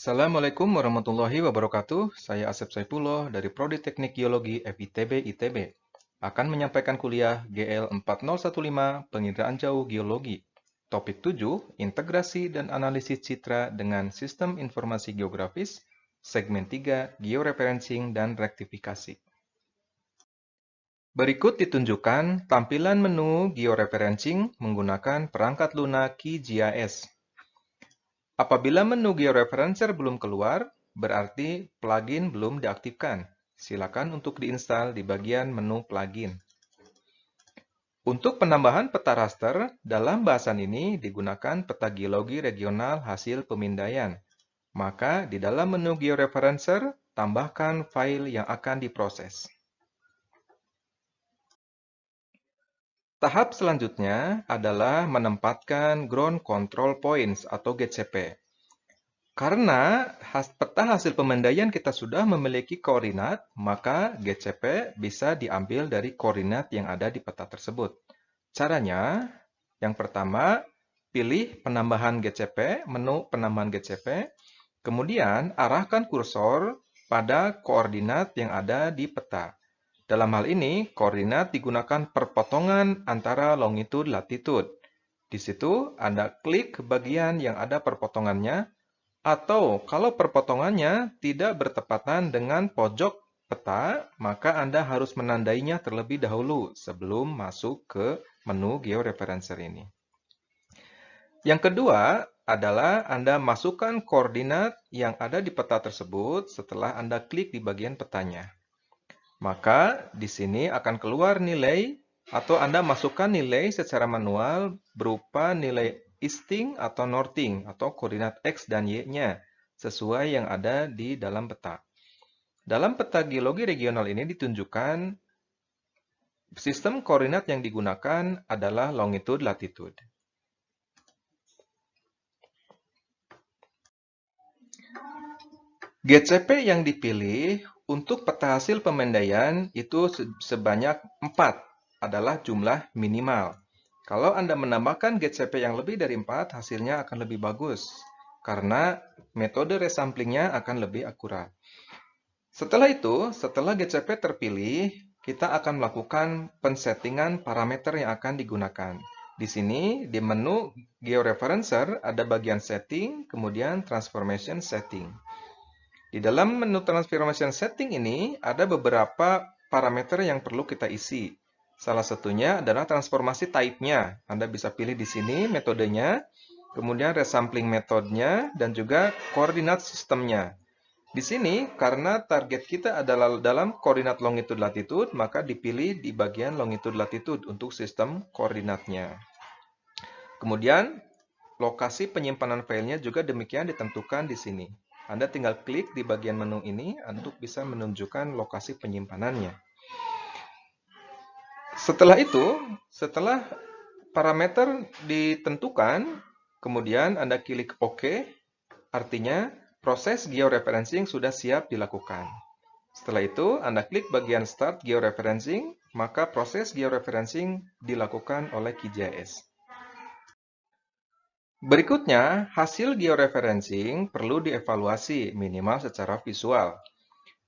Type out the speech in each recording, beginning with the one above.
Assalamualaikum warahmatullahi wabarakatuh. Saya Asep Saifullah dari Prodi Teknik Geologi FITB ITB. Akan menyampaikan kuliah GL 4015 Penginderaan Jauh Geologi. Topik 7, Integrasi dan Analisis Citra dengan Sistem Informasi Geografis. Segmen 3, Georeferencing dan Rektifikasi. Berikut ditunjukkan tampilan menu Georeferencing menggunakan perangkat lunak QGIS. Apabila menu georeferencer belum keluar, berarti plugin belum diaktifkan. Silakan untuk diinstal di bagian menu plugin. Untuk penambahan peta raster, dalam bahasan ini digunakan peta geologi regional hasil pemindaian. Maka di dalam menu georeferencer, tambahkan file yang akan diproses. Tahap selanjutnya adalah menempatkan Ground Control Points atau GCP. Karena peta hasil pemindaian kita sudah memiliki koordinat, maka GCP bisa diambil dari koordinat yang ada di peta tersebut. Caranya, yang pertama, pilih penambahan GCP, menu penambahan GCP, kemudian arahkan kursor pada koordinat yang ada di peta. Dalam hal ini, koordinat digunakan perpotongan antara longitude latitude. Di situ Anda klik bagian yang ada perpotongannya, atau kalau perpotongannya tidak bertepatan dengan pojok peta, maka Anda harus menandainya terlebih dahulu sebelum masuk ke menu georeferencer ini. Yang kedua adalah Anda masukkan koordinat yang ada di peta tersebut setelah Anda klik di bagian petanya. Maka di sini akan keluar nilai atau Anda masukkan nilai secara manual berupa nilai easting atau northing atau koordinat X dan Y-nya sesuai yang ada di dalam peta. Dalam peta geologi regional ini ditunjukkan sistem koordinat yang digunakan adalah longitude latitude. GCP yang dipilih untuk peta hasil pemindaian itu sebanyak 4 adalah jumlah minimal. Kalau Anda menambahkan GCP yang lebih dari 4, hasilnya akan lebih bagus karena metode resamplingnya akan lebih akurat. Setelah itu, setelah GCP terpilih, kita akan melakukan pensettingan parameter yang akan digunakan. Di sini, di menu Georeferencer, ada bagian Setting, kemudian Transformation Setting. Di dalam menu Transformation Setting ini, ada beberapa parameter yang perlu kita isi. Salah satunya adalah transformasi type-nya. Anda bisa pilih di sini metodenya, kemudian resampling metodenya, dan juga koordinat sistemnya. Di sini, karena target kita adalah dalam koordinat longitude latitude, maka dipilih di bagian longitude latitude untuk sistem koordinatnya. Kemudian, lokasi penyimpanan filenya juga demikian ditentukan di sini. Anda tinggal klik di bagian menu ini untuk bisa menunjukkan lokasi penyimpanannya. Setelah itu, setelah parameter ditentukan, kemudian Anda klik OK, artinya proses georeferencing sudah siap dilakukan. Setelah itu, Anda klik bagian Start Georeferencing, maka proses georeferencing dilakukan oleh QGIS. Berikutnya, hasil georeferencing perlu dievaluasi minimal secara visual.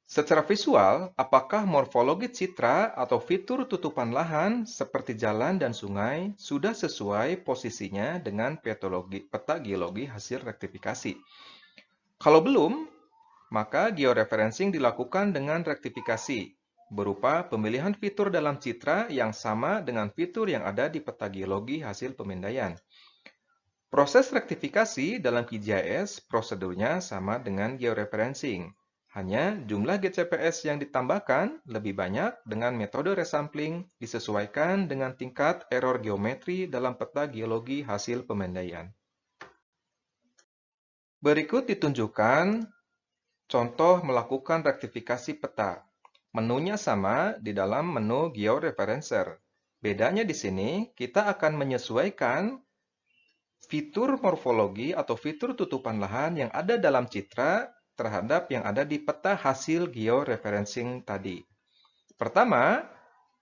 Secara visual, apakah morfologi citra atau fitur tutupan lahan seperti jalan dan sungai sudah sesuai posisinya dengan peta geologi hasil rektifikasi? Kalau belum, maka georeferencing dilakukan dengan rektifikasi, berupa pemilihan fitur dalam citra yang sama dengan fitur yang ada di peta geologi hasil pemindaian. Proses rektifikasi dalam QGIS prosedurnya sama dengan georeferencing. Hanya jumlah GCPS yang ditambahkan lebih banyak dengan metode resampling disesuaikan dengan tingkat error geometri dalam peta geologi hasil pemindaian. Berikut ditunjukkan contoh melakukan rektifikasi peta. Menunya sama di dalam menu georeferencer. Bedanya di sini, kita akan menyesuaikan fitur morfologi atau fitur tutupan lahan yang ada dalam citra terhadap yang ada di peta hasil georeferencing tadi. Pertama,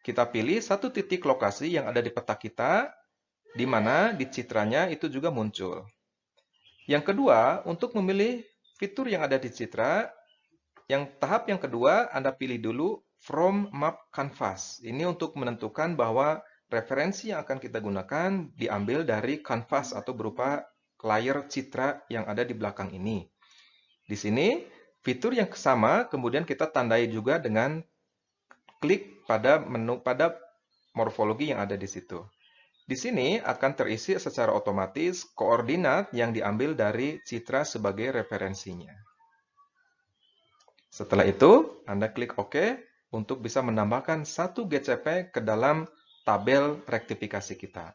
kita pilih satu titik lokasi yang ada di peta kita, di mana di citranya itu juga muncul. Yang kedua, untuk memilih fitur yang ada di citra. Tahap yang kedua, Anda pilih dulu From Map Canvas. Ini untuk menentukan bahwa referensi yang akan kita gunakan diambil dari kanvas atau berupa layar citra yang ada di belakang ini. Di sini, fitur yang sama kemudian kita tandai juga dengan klik pada menu pada morfologi yang ada di situ. Di sini akan terisi secara otomatis koordinat yang diambil dari citra sebagai referensinya. Setelah itu, Anda klik OK untuk bisa menambahkan satu GCP ke dalam tabel rektifikasi kita.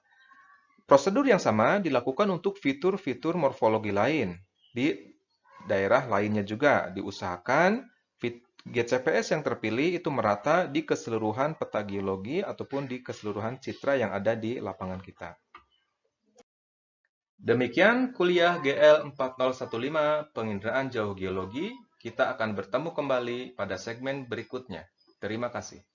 Prosedur yang sama dilakukan untuk fitur-fitur morfologi lain. Di daerah lainnya juga diusahakan GCPS yang terpilih itu merata di keseluruhan peta geologi ataupun di keseluruhan citra yang ada di lapangan kita. Demikian kuliah GL 4015 Penginderaan Jauh Geologi. Kita akan bertemu kembali pada segmen berikutnya. Terima kasih.